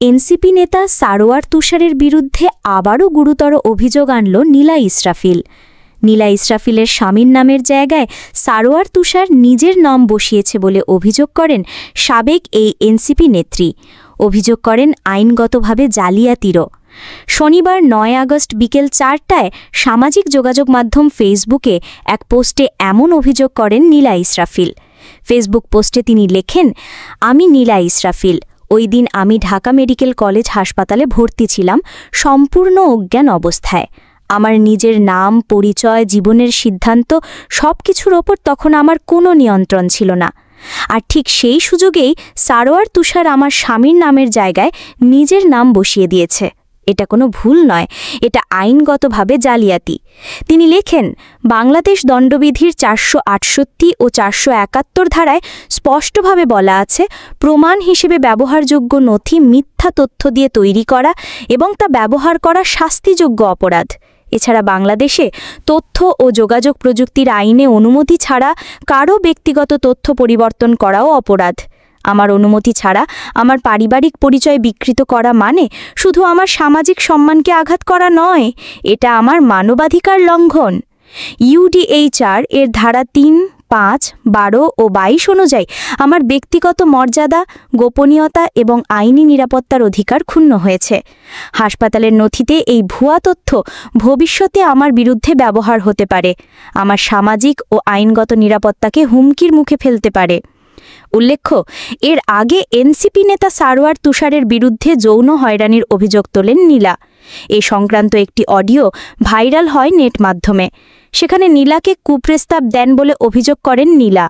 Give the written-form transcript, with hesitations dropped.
NCP নেতা সারোয়ার তুষারের বিরুদ্ধে আবারও গুরুতর অভিযোগ আনল নীলা ইসরাফিল। নীলা ইসরাফিলের স্বামীর নামের জায়গায় সারোয়ার তুষার নিজের নাম বসিয়েছে বলে অভিযোগ করেন সাবেক এই এনসিপি নেত্রী। অভিযোগ করেন আইনগতভাবে জালিয়াতিরও। শনিবার ৯ আগস্ট বিকেল ৪টায় সামাজিক যোগাযোগ মাধ্যম ফেসবুকে এক পোস্টে এমন অভিযোগ করেন নীলা ইসরাফিল। ফেসবুক পোস্টে তিনি লেখেন, আমি নীলা ইসরাফিল। ওই দিন আমি ঢাকা মেডিকেল কলেজ হাসপাতালে ভর্তি ছিলাম সম্পূর্ণ অজ্ঞান অবস্থায়। আমার নিজের নাম, পরিচয়, জীবনের সিদ্ধান্ত সবকিছুর ওপর তখন আমার কোনো নিয়ন্ত্রণ ছিল না। আর ঠিক সেই সুযোগেই সারোয়ার তুষার আমার স্বামীর নামের জায়গায় নিজের নাম বসিয়ে দিয়েছে। এটা কোনো ভুল নয়, এটা আইনগতভাবে জালিয়াতি। তিনি লেখেন, বাংলাদেশ দণ্ডবিধির ৪৬৮ ও ৪৭১ ধারায় স্পষ্টভাবে বলা আছে, প্রমাণ হিসেবে ব্যবহারযোগ্য নথি মিথ্যা তথ্য দিয়ে তৈরি করা এবং তা ব্যবহার করা শাস্তিযোগ্য অপরাধ। এছাড়া বাংলাদেশে তথ্য ও যোগাযোগ প্রযুক্তির আইনে অনুমতি ছাড়া কারও ব্যক্তিগত তথ্য পরিবর্তন করাও অপরাধ। আমার অনুমতি ছাড়া আমার পারিবারিক পরিচয় বিকৃত করা মানে শুধু আমার সামাজিক সম্মানকে আঘাত করা নয়, এটা আমার মানবাধিকার লঙ্ঘন। ইউডিএইচআর এর ধারা ৩, ৫, ১২ ও ২২ অনুযায়ী আমার ব্যক্তিগত মর্যাদা, গোপনীয়তা এবং আইনি নিরাপত্তার অধিকার ক্ষুণ্ণ হয়েছে। হাসপাতালের নথিতে এই ভুয়া তথ্য ভবিষ্যতে আমার বিরুদ্ধে ব্যবহার হতে পারে, আমার সামাজিক ও আইনগত নিরাপত্তাকে হুমকির মুখে ফেলতে পারে। উল্লেখ্য, এর আগে এনসিপি নেতা সারোয়ার তুষারের বিরুদ্ধে যৌন হয়রানির অভিযোগ তোলেন নীলা। এ সংক্রান্ত একটি অডিও ভাইরাল হয় নেট মাধ্যমে। সেখানে নীলাকে কুপ্রস্তাব দেন বলে অভিযোগ করেন নীলা।